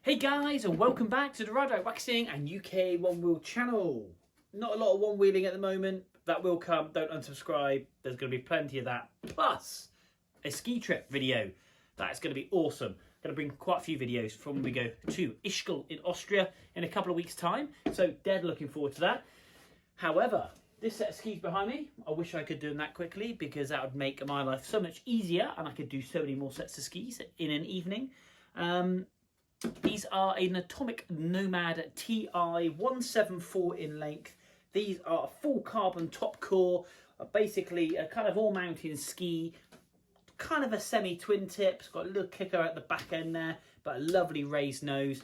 Hey guys, and welcome back to the Ride Waxing and UK One Wheel channel. Not a lot of one wheeling at the moment. That will come. Don't unsubscribe. There's going to be plenty of that. Plus a ski trip video. That's going to be awesome. Going to bring quite a few videos from when we go to Ischgl in Austria in a couple of weeks' time. So dead looking forward to that. However, this set of skis behind me, I wish I could do them that quickly because that would make my life so much easier and I could do so many more sets of skis in an evening. These are an Atomic Nomad TI 174 in length. These are a full carbon top core, basically a kind of all-mountain ski, kind of a semi-twin tip. It's got a little kicker at the back end there, but a lovely raised nose.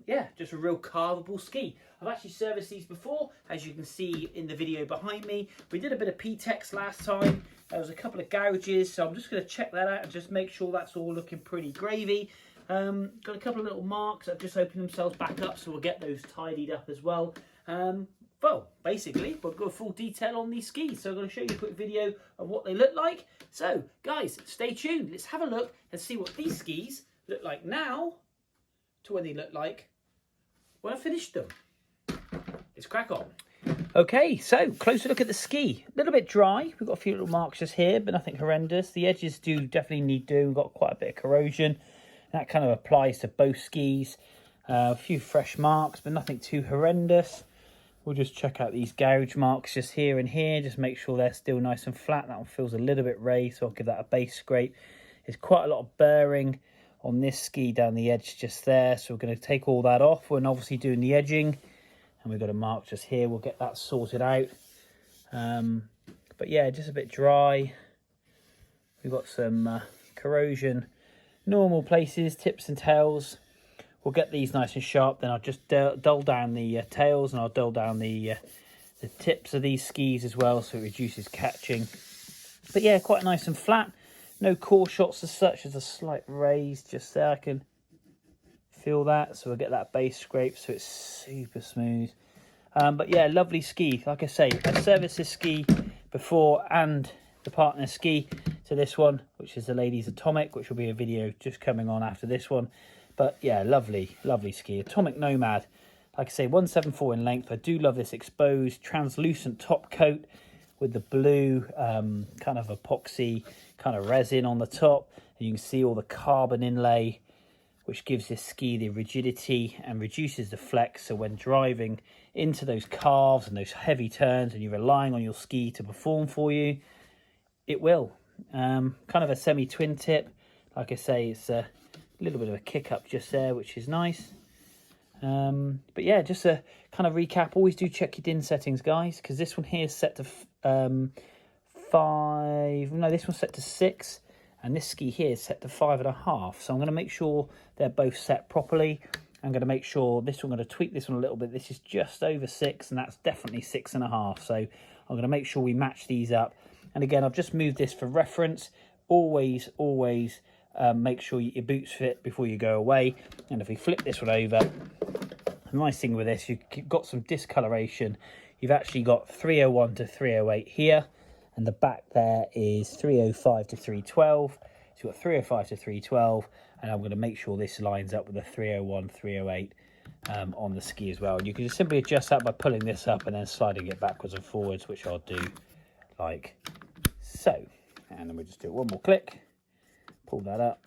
Yeah, just a real carvable ski. I've actually serviced these before, as you can see in the video behind me. We did a bit of P-Tex last time. There was a couple of gouges, so I'm just going to check that out and just make sure that's all looking pretty gravy. Got a couple of little marks that have just opened themselves back up, so we'll get those tidied up as well. Well, basically, we've got full detail on these skis, so I'm going to show you a quick video of what they look like. So, guys, stay tuned. Let's have a look and see what these skis look like now to when they look like when I finished them. Let's crack on. Okay, so closer look at the ski. A little bit dry. We've got a few little marks just here, but nothing horrendous. The edges do definitely need doing. We've got quite a bit of corrosion. That kind of applies to both skis. A few fresh marks, but nothing too horrendous. We'll just check out these gouge marks just here and here. Just make sure they're still nice and flat. That one feels a little bit raised, so I'll give that a base scrape. There's quite a lot of burring on this ski down the edge just there. So we're going to take all that off. We're obviously doing the edging. And we've got a mark just here. We'll get that sorted out. But yeah, just a bit dry. We've got some corrosion. Normal places, tips and tails. We'll get these nice and sharp. Then I'll just dull down the tails and I'll dull down the tips of these skis as well, so it reduces catching. But yeah, quite nice and flat. No core shots as such. There's a slight raise just there. I can feel that. So we'll get that base scrape so it's super smooth. But yeah, lovely ski. Like I say, I serviced this ski before and the partner ski to this one, which is the ladies Atomic, which will be a video just coming on after this one. But yeah, lovely ski. Atomic Nomad, like I say, 174 in length. I do love this exposed translucent top coat with the blue kind of epoxy kind of resin on the top, and you can see all the carbon inlay, which gives this ski the rigidity and reduces the flex. So when driving into those carves and those heavy turns and you're relying on your ski to perform for you, it will. Kind of a semi-twin tip. Like I say, it's a little bit of a kick up just there, which is nice. But yeah, just a kind of recap. Always do check your DIN settings, guys, because this one here is set to 5. No, this one's set to 6. And this ski here is set to 5.5. So I'm going to make sure they're both set properly. I'm going to make sure this one, I'm going to tweak this one a little bit. This is just over 6, and that's definitely 6.5. So I'm going to make sure we match these up. And again, I've just moved this for reference. Always make sure your boots fit before you go away. And if we flip this one over, the nice thing with this, you've got some discoloration. You've actually got 301 to 308 here. And the back there is 305 to 312. So you've got 305 to 312. And I'm going to make sure this lines up with the 301, 308 on the ski as well. And you can just simply adjust that by pulling this up and then sliding it backwards and forwards, which I'll do like so. And then we'll just do one more click. Pull that up.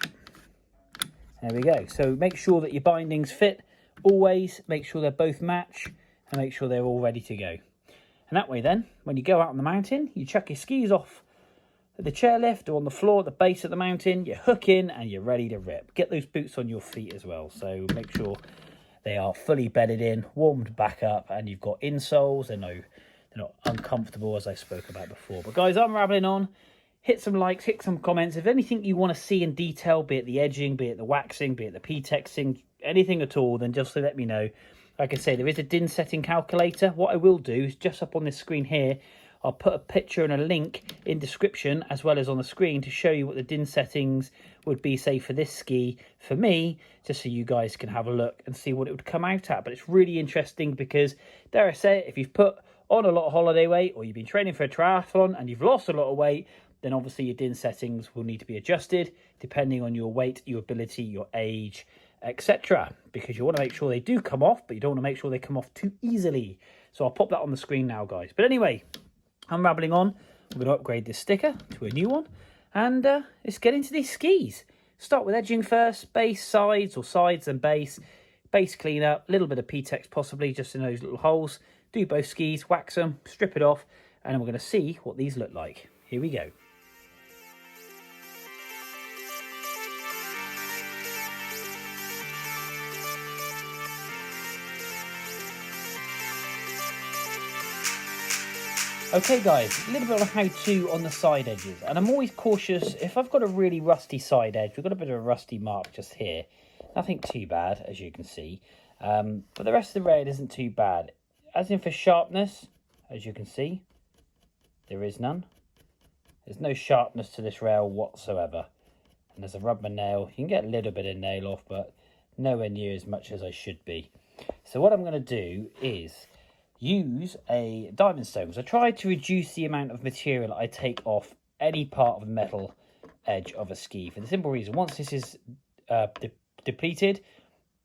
There we go. So make sure that your bindings fit. Always make sure they're both match and make sure they're all ready to go. And that way then, when you go out on the mountain, you chuck your skis off at the chairlift or on the floor at the base of the mountain, you hook in and you're ready to rip. Get those boots on your feet as well. So make sure they are fully bedded in, warmed back up, and you've got insoles. They're not uncomfortable, as I spoke about before. But guys, I'm rambling on. Hit some likes, hit some comments. If anything you want to see in detail, be it the edging, be it the waxing, be it the P-Texing, anything at all, then just let me know. Like I say, there is a DIN setting calculator. What I will do is just up on this screen here, I'll put a picture and a link in description as well as on the screen to show you what the DIN settings would be, say, for this ski, for me, just so you guys can have a look and see what it would come out at. But it's really interesting because, dare I say it, if you've put on a lot of holiday weight or you've been training for a triathlon and you've lost a lot of weight, then obviously your DIN settings will need to be adjusted depending on your weight, your ability, your age, etc. Because you want to make sure they do come off, but you don't want to make sure they come off too easily. So I'll pop that on the screen now, guys. But anyway, I'm rambling on. I'm going to upgrade this sticker to a new one. And let's get into these skis. Start with edging first, base, sides, or sides and base. Base clean up, a little bit of P-Tex possibly, just in those little holes. Do both skis, wax them, strip it off, and then we're going to see what these look like. Here we go. Okay guys, a little bit of how-to on the side edges, and I'm always cautious if I've got a really rusty side edge. We've got a bit of a rusty mark just here, nothing too bad as you can see, but the rest of the rail isn't too bad. As in for sharpness, as you can see, there is none. There's no sharpness to this rail whatsoever, and there's a rubber nail. You can get a little bit of nail off, but nowhere near as much as I should be. So what I'm going to do is use a diamond stone, because I try to reduce the amount of material I take off any part of the metal edge of a ski, for the simple reason, once this is depleted,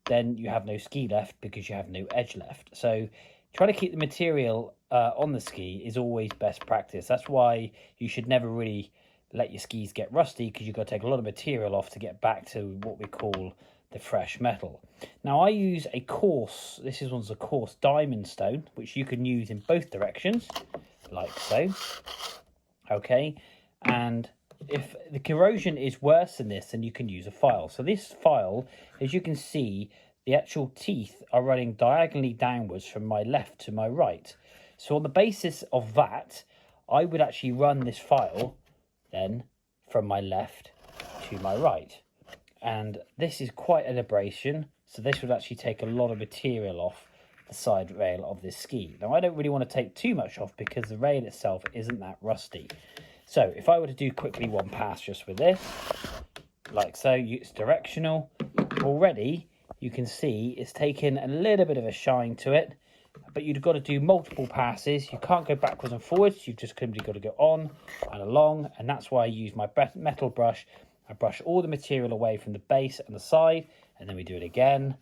then you have no ski left because you have no edge left. So try to keep the material on the ski is always best practice. That's why you should never really let your skis get rusty, because you've got to take a lot of material off to get back to what we call the fresh metal. Now I use a coarse, this is one's a coarse diamond stone, which you can use in both directions, like so. Okay, and if the corrosion is worse than this, then you can use a file. So this file, as you can see, the actual teeth are running diagonally downwards from my left to my right. So on the basis of that, I would actually run this file then from my left to my right. And this is quite an abrasion, so this would actually take a lot of material off the side rail of this ski. Now I don't really want to take too much off because the rail itself isn't that rusty. So if I were to do quickly one pass just with this, like so, it's directional. Already you can see it's taken a little bit of a shine to it, but you've got to do multiple passes. You can't go backwards and forwards, you've just simply got to go on and along, and that's why I use my metal brush. I brush all the material away from the base and the side, and then we do it again,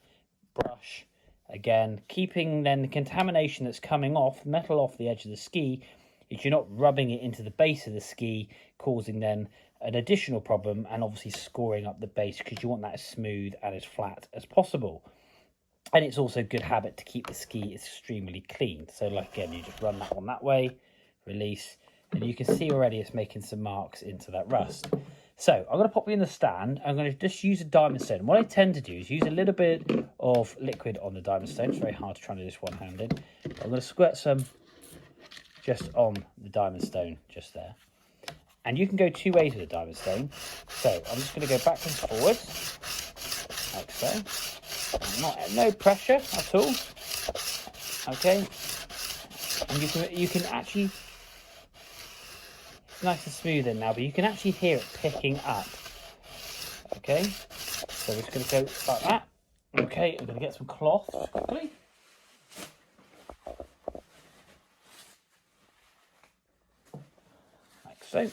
brush, again, keeping then the contamination that's coming off, metal off the edge of the ski, is you're not rubbing it into the base of the ski, causing then an additional problem and obviously scoring up the base, because you want that as smooth and as flat as possible. And it's also a good habit to keep the ski extremely clean. So like again, you just run that one that way, release, and you can see already it's making some marks into that rust. So I'm going to pop you in the stand. I'm going to just use a diamond stone. What I tend to do is use a little bit of liquid on the diamond stone. It's very hard to try to do this one-handed. I'm going to squirt some just on the diamond stone, just there. And you can go two ways with a diamond stone. So I'm just going to go backwards and forwards, like so. No pressure at all. Okay. And you can actually, it's nice and smooth in now, but you can actually hear it picking up. Okay. So we're just going to go like that. Okay, I'm going to get some cloth quickly. Like so.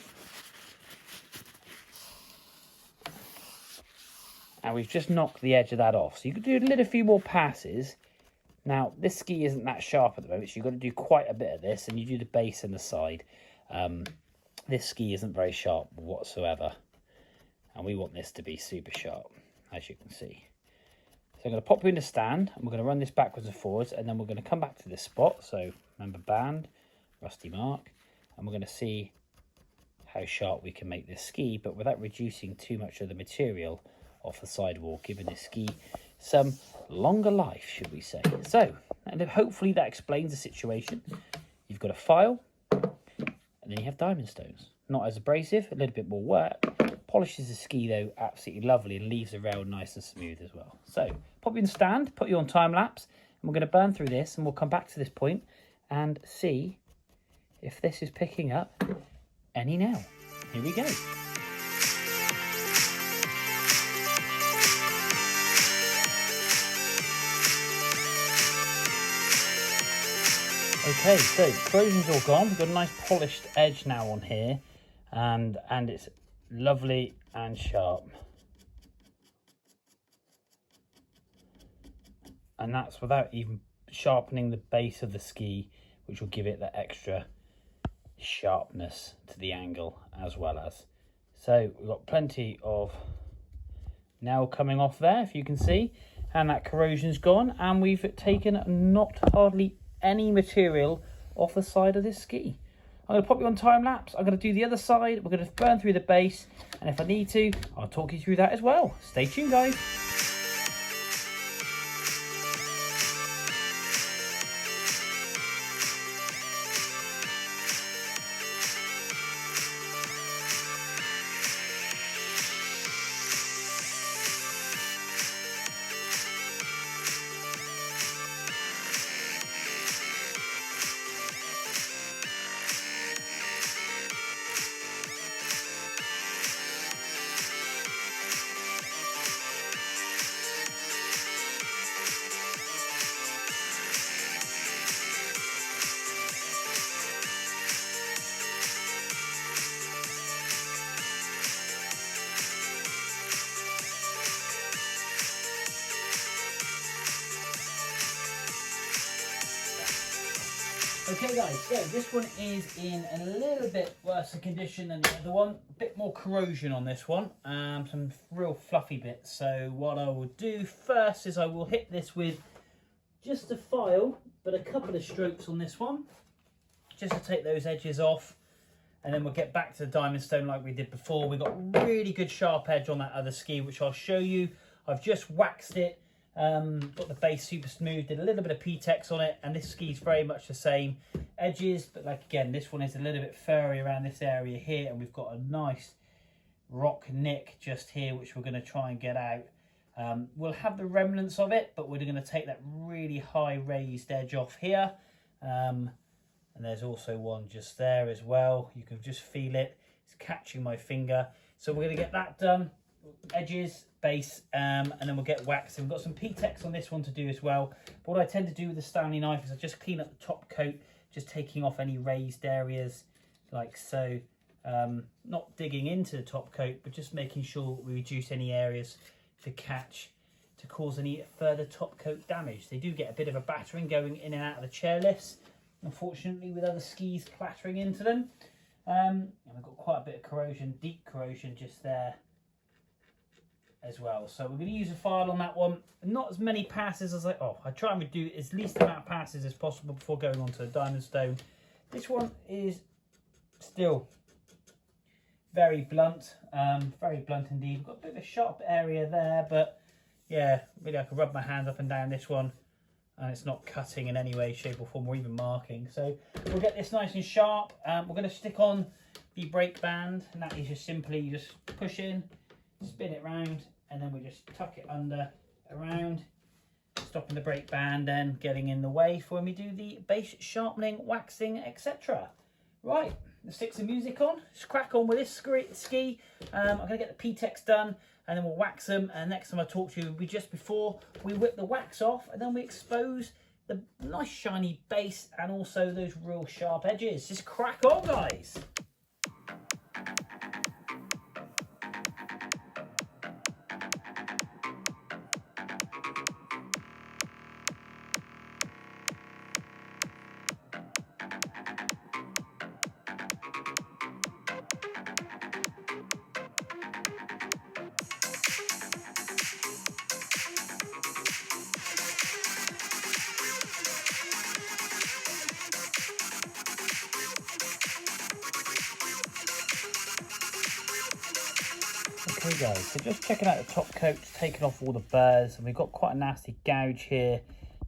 And we've just knocked the edge of that off. So you could do a little few more passes. Now, this ski isn't that sharp at the moment, so you've got to do quite a bit of this, and you do the base and the side. This ski isn't very sharp whatsoever, and we want this to be super sharp, as you can see. So I'm going to pop you in the stand, and we're going to run this backwards and forwards, and then we're going to come back to this spot. So remember, band, rusty mark, and we're going to see how sharp we can make this ski, but without reducing too much of the material off the sidewall, giving this ski some longer life, should we say. So, and hopefully that explains the situation. You've got a file, and then you have diamond stones. Not as abrasive, a little bit more work. Polishes the ski though absolutely lovely, and leaves the rail nice and smooth as well. So, pop you in the stand, put you on time lapse, and we're going to burn through this, and we'll come back to this point and see if this is picking up any now. Here we go. Okay, so corrosion's all gone. We've got a nice polished edge now on here, and it's lovely and sharp. and that's without even sharpening the base of the ski, which will give it that extra sharpness to the angle as well as. So we've got plenty of nail coming off there, if you can see, and that corrosion's gone, and we've taken not hardly any material off the side of this ski. I'm going to pop you on time lapse. I'm going to do the other side. We're going to burn through the base, and if I need to, I'll talk you through that as well. Stay tuned, guys. Okay guys, so this one is in a little bit worse condition than the other one. A bit more corrosion on this one, some real fluffy bits. So what I will do first is I will hit this with just a file, but a couple of strokes on this one, just to take those edges off. And then we'll get back to the diamond stone like we did before. We've got really good sharp edge on that other ski, which I'll show you. I've just waxed it. Got the base super smooth, did a little bit of P-Tex on it, and this ski's very much the same edges, but like again, this one is a little bit furry around this area here, and we've got a nice rock nick just here, which we're going to try and get out. We'll have the remnants of it, but we're going to take that really high raised edge off here, and there's also one just there as well. You can just feel it, it's catching my finger. So we're going to get that done, edges, base, and then we'll get waxed. We've got some P-Tex on this one to do as well. But what I tend to do with the Stanley knife is I just clean up the top coat, just taking off any raised areas like so. Not digging into the top coat, but just making sure we reduce any areas to cause any further top coat damage. They do get a bit of a battering going in and out of the chairlifts, unfortunately, with other skis clattering into them. And I've got quite a bit of corrosion, deep corrosion just there as well. So we're going to use a file on that one. Not as many passes as I try and do as least amount of passes as possible before going on to the diamond stone. This one is still very blunt indeed. We've got a bit of a sharp area there, but yeah, really I can rub my hands up and down this one and it's not cutting in any way, shape or form, or even marking. So we'll get this nice and sharp. We're going to stick on the brake band, and that is just simply, you just push in, spin it round, and then we just tuck it under, around, stopping the brake band and getting in the way for when we do the base sharpening, waxing, etc. Right, let's stick some music on. Let's crack on with this ski. I'm going to get the P-Tex done, and then we'll wax them. And next time I talk to you will be just before we whip the wax off, and then we expose the nice shiny base and also those real sharp edges. Just crack on, guys. Okay guys, so just checking out the top coat, just taking off all the burrs, and we've got quite a nasty gouge here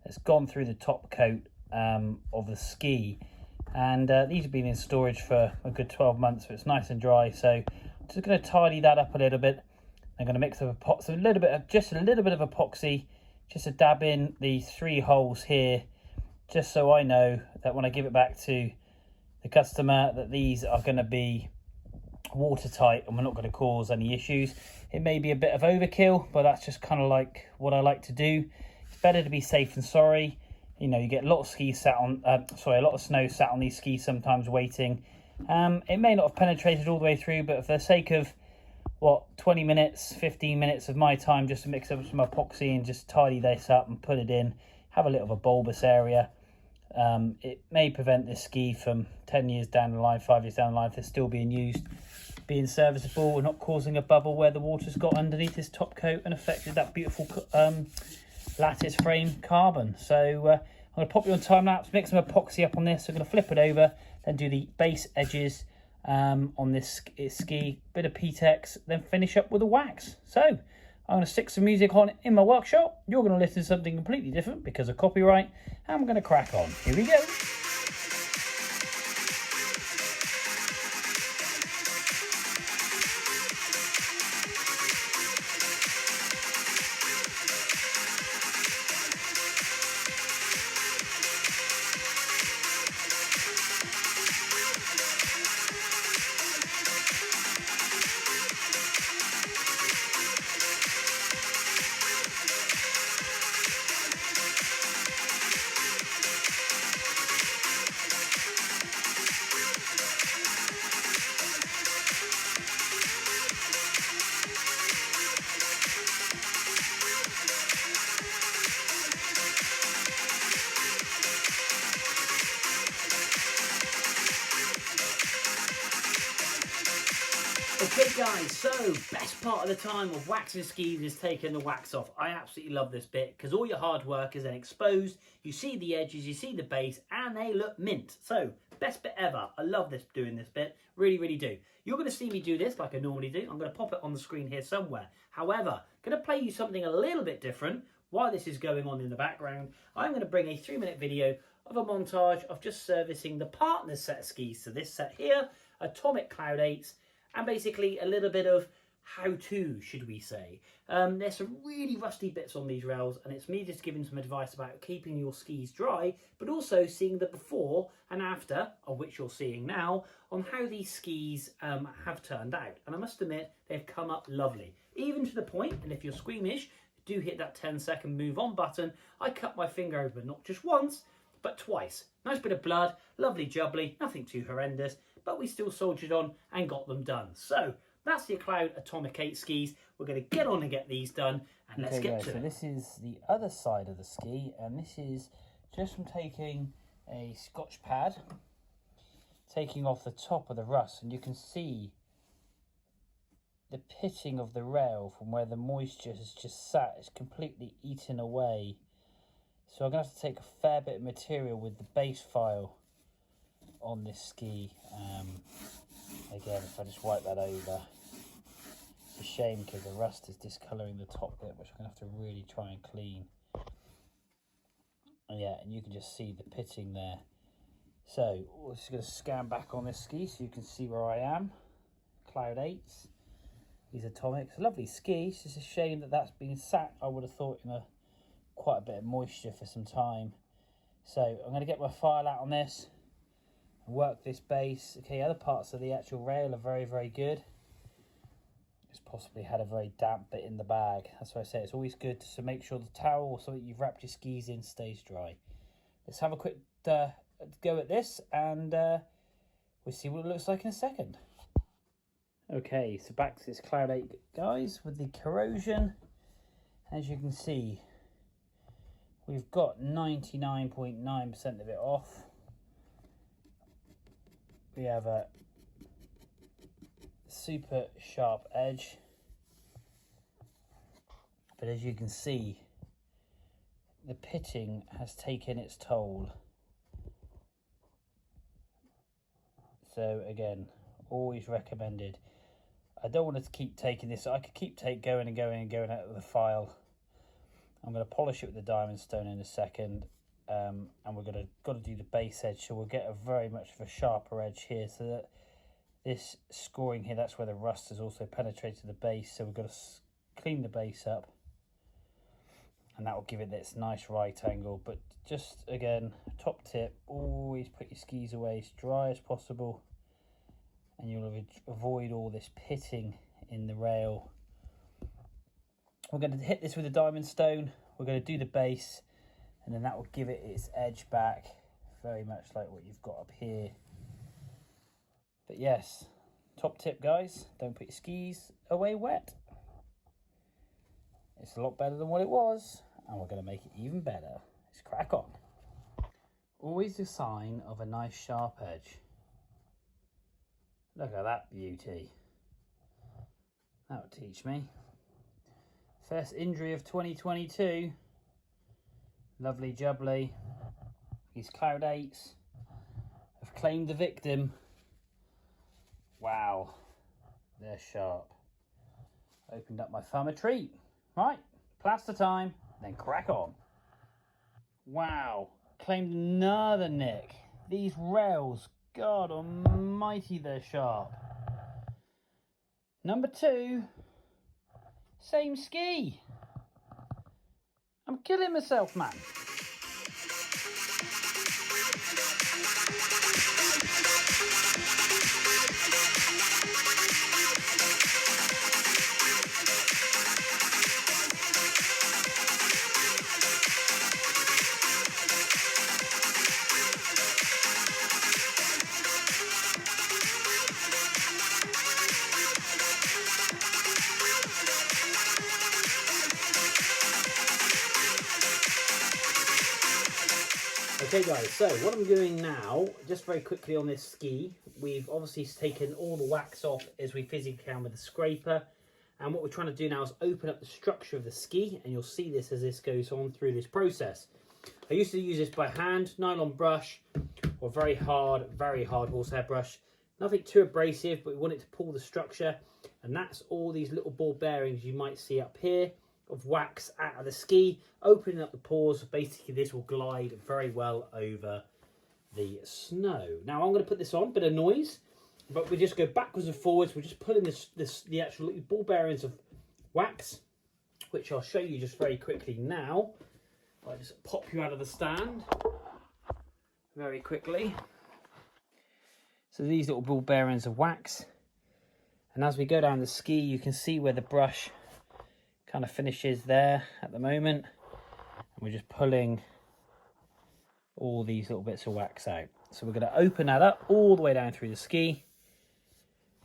that's gone through the top coat of the ski, and these have been in storage for a good 12 months, so it's nice and dry. So I'm just going to tidy that up a little bit. I'm going to mix up just a little bit of epoxy, just to dab in the 3 holes here, just so I know that when I give it back to the customer that these are going to be watertight and we're not going to cause any issues. It may be a bit of overkill, but that's just kind of like what I like to do. It's better to be safe than sorry. You know, you get a lot of skis sat on a lot of snow sat on these skis sometimes waiting. It may not have penetrated all the way through, but for the sake of what, 20 minutes, 15 minutes of my time just to mix up some epoxy and just tidy this up and put it in. Have a little of a bulbous area. It may prevent this ski from 10 years down the line, 5 years down the line, if they're still being used, being serviceable and not causing a bubble where the water's got underneath this top coat and affected that beautiful lattice frame carbon. So I'm going to pop you on time lapse, mix some epoxy up on this. I'm going to flip it over, then do the base edges on this ski, bit of P-Tex, then finish up with a wax. So I'm going to stick some music on in my workshop. You're going to listen to something completely different because of copyright, and we're going to crack on. Here we go. Okay guys, so best part of the time of waxing skis is taking the wax off. I absolutely love this bit because all your hard work is then exposed. You see the edges, you see the base, and they look mint. So best bit ever. I love this, doing this bit, really, really do. You're going to see me do this like I normally do. I'm going to pop it on the screen here somewhere. However, I'm going to play you something a little bit different while this is going on in the background. I'm going to bring a 3-minute video of a montage of just servicing the partner's set of skis. So this set here, Atomic Cloud 8s, and basically a little bit of how-to, should we say. There's some really rusty bits on these rails, and it's me just giving some advice about keeping your skis dry, but also seeing the before and after, of which you're seeing now, on how these skis have turned out. And I must admit, they've come up lovely. Even to the point, and if you're squeamish, do hit that 10-second move on button. I cut my finger open, not just once, but twice. Nice bit of blood, lovely jubbly, nothing too horrendous, but we still soldiered on and got them done. So that's the Cloud Atomic 8 skis. We're going to get on and get these done, and let's get to it. So this is the other side of the ski, and this is just from taking a Scotch pad, taking off the top of the rust, and you can see the pitting of the rail from where the moisture has just sat. It's completely eaten away. So I'm going to have to take a fair bit of material with the base file on this ski. Again, if I just wipe that over, it's a shame because the rust is discolouring the top bit, which I'm going to have to really try and clean. And yeah, and you can just see the pitting there. So we're just going to scan back on this ski so you can see where I am. Cloud 8s, these Atomics, lovely ski. It's just a shame that that's been sat, I would have thought, in quite a bit of moisture for some time. So I'm going to get my file out on this and work this base. Okay, other parts of the actual rail are very, very good. It's possibly had a very damp bit in the bag. That's why I say it's always good to make sure the towel or something you've wrapped your skis in stays dry. Let's have a quick go at this, and we'll see what it looks like in a second. Okay, so back to this Cloud 8, guys, with the corrosion. As you can see, we've got 99.9% of it off. We have a super sharp edge, but as you can see, the pitting has taken its toll. So again, always recommended. I don't want to keep taking this. I could keep going and going and going out of the file. I'm going to polish it with the diamond stone in a second. And we're got to do the base edge, so we'll get a very much of a sharper edge here, so that this scoring here, that's where the rust has also penetrated the base. So we've got to clean the base up, and that will give it this nice right angle. But just again, top tip, always put your skis away as dry as possible, and you'll avoid all this pitting in the rail. We're going to hit this with a diamond stone. We're going to do the base, and then that will give it its edge back, very much like what you've got up here. But yes, Top tip, guys, don't put your skis away wet. It's a lot better than what it was, and we're going to make it even better. Let's crack on. Always a sign of a nice sharp edge. Look at that beauty. That'll teach me. First injury of 2022. Lovely jubbly. These cloud 8s have claimed the victim. Wow, they're sharp. Opened up my thumb a treat. Right, plaster time, then crack on. Wow, claimed another nick. These rails, God almighty, they're sharp. Number 2, same ski. I'm killing myself, man. Okay guys, so what I'm doing now, just very quickly on this ski, we've obviously taken all the wax off as we physically can with a scraper, and what we're trying to do now is open up the structure of the ski, and you'll see this as this goes on through this process. I used to use this by hand, nylon brush, or very hard horsehair brush. Nothing too abrasive, but we want it to pull the structure, and that's all these little ball bearings you might see up here of wax out of the ski, opening up the pores. Basically this will glide very well over the snow. Now I'm going to put this on, bit of noise, but we just go backwards and forwards. We're just pulling the actual ball bearings of wax, which I'll show you just very quickly now. I'll just pop you out of the stand very quickly. So these little ball bearings of wax, and as we go down the ski you can see where the brush kind of finishes there at the moment, and we're just pulling all these little bits of wax out. So we're going to open that up all the way down through the ski,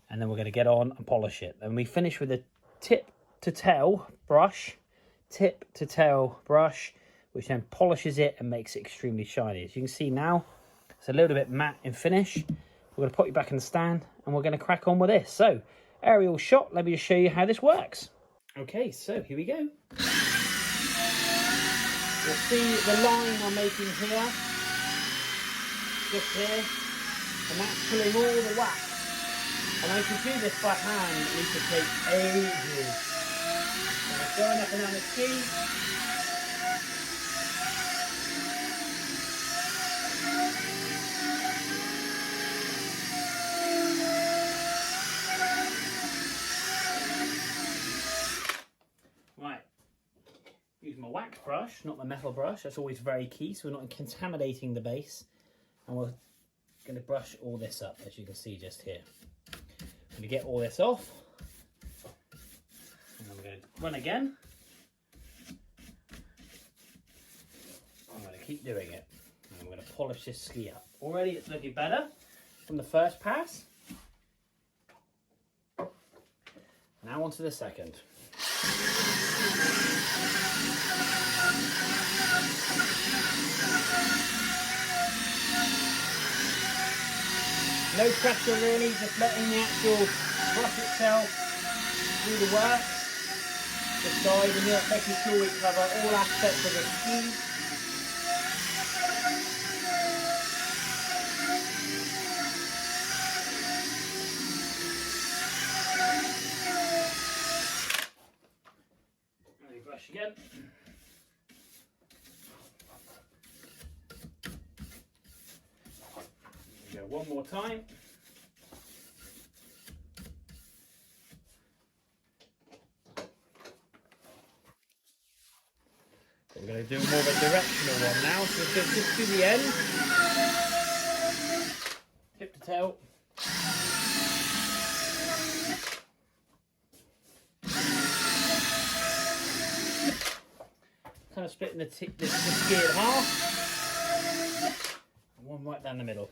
and then we're going to get on and polish it. And we finish with a tip to tail brush, which then polishes it and makes it extremely shiny. As you can see now, it's a little bit matte in finish. We're going to put you back in the stand, and we're going to crack on with this. So aerial shot, let me just show you how this works. Okay, so here we go. You'll see the line I'm making here, just here, and that's pulling all the wax. And I can do this by hand, it could take ages. And I'm going up and down the ski. My wax brush, not my metal brush. That's always very key, so we're not contaminating the base. And we're going to brush all this up, as you can see just here. I'm going to get all this off, and I'm going to run again. I'm going to keep doing it, and I'm going to polish this ski up. Already it's looking better from the first pass. Now on to the second. No pressure really, just letting the actual brush itself do the work. Just guiding it, making sure we cover all aspects of the ski. Let me brush again. Go one more time. We're going to do more of a directional one now, so we'll go just to the end. Tip to tail. Kind of splitting the ski in half. And one right down the middle.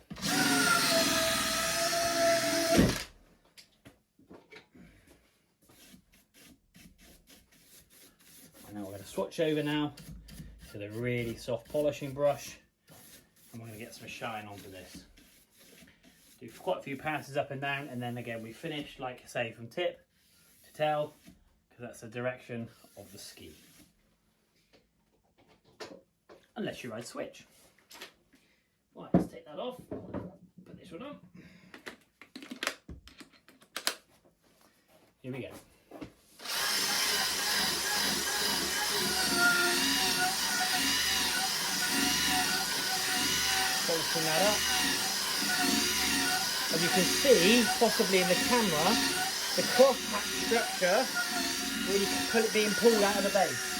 swatch over now to the really soft polishing brush, and we're going to get some shine onto this. Do quite a few passes up and down, and then again we finish, like I say, from tip to tail, because that's the direction of the ski. Unless you ride switch. Right, let's take that off. Put this one on. Here we go. Polishing that up. As you can see, possibly in the camera, the cross-hatch structure really being pulled out of the base.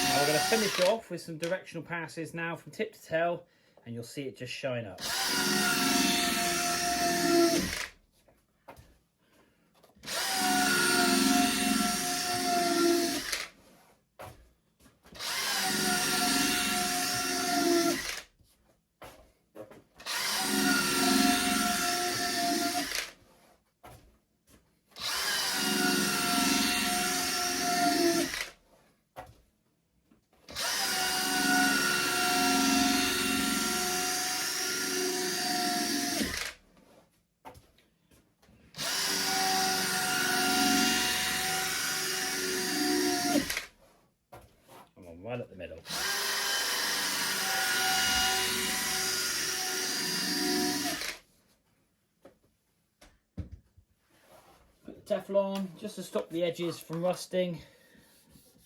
Now we're going to finish off with some directional passes now from tip to tail, and you'll see it just shine up. Right at the middle. Put the Teflon just to stop the edges from rusting.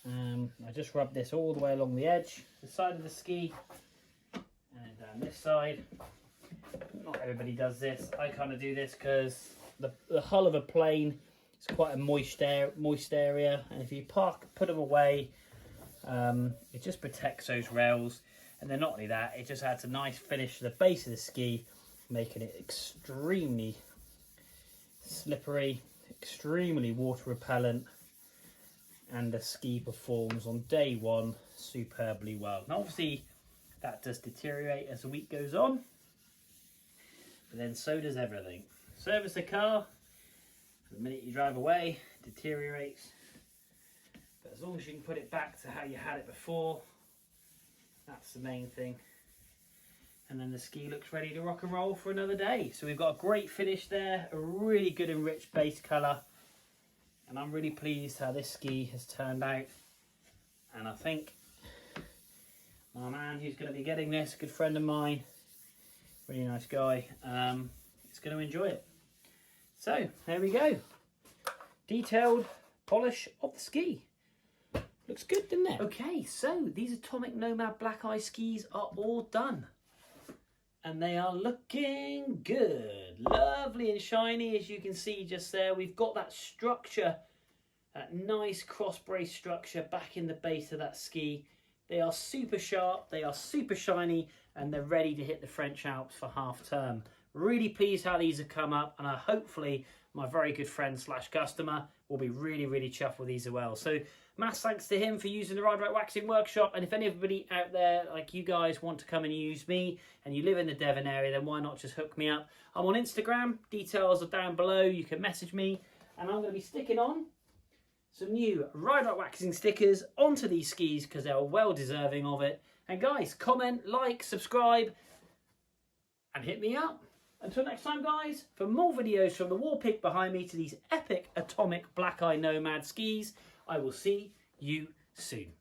I just rub this all the way along the edge, the side of the ski, and then down this side. Not everybody does this. I kind of do this because the hull of a plane is quite a moist area, and if you put them away, it just protects those rails, and then not only that, it just adds a nice finish to the base of the ski, making it extremely slippery, extremely water repellent, and the ski performs on day one superbly well. Now obviously that does deteriorate as the week goes on, but then so does everything. Service a car, the minute you drive away, it deteriorates. But as long as you can put it back to how you had it before, that's the main thing. And then the ski looks ready to rock and roll for another day. So we've got a great finish there, a really good and rich base colour. And I'm really pleased how this ski has turned out. And I think my man who's going to be getting this, a good friend of mine, really nice guy, is going to enjoy it. So there we go. Detailed polish of the ski. Looks good, doesn't it? Okay, so these Atomic Nomad Blackeye skis are all done. And they are looking good. Lovely and shiny, as you can see just there. We've got that structure, that nice cross brace structure back in the base of that ski. They are super sharp, they are super shiny, and they're ready to hit the French Alps for half term. Really pleased how these have come up, and hopefully my very good friend slash customer will be really chuffed with these as well. So mass thanks to him for using the Ride Right Waxing Workshop, and if anybody out there like you guys want to come and use me and you live in the Devon area, then why not just hook me up. I'm on Instagram, details are down below, you can message me, and I'm going to be sticking on some new Ride Right Waxing stickers onto these skis because they're well deserving of it. And guys, comment, like, subscribe, and hit me up. Until next time, guys, for more videos from the wall pick behind me to these epic Atomic Blackeye Nomad skis, I will see you soon.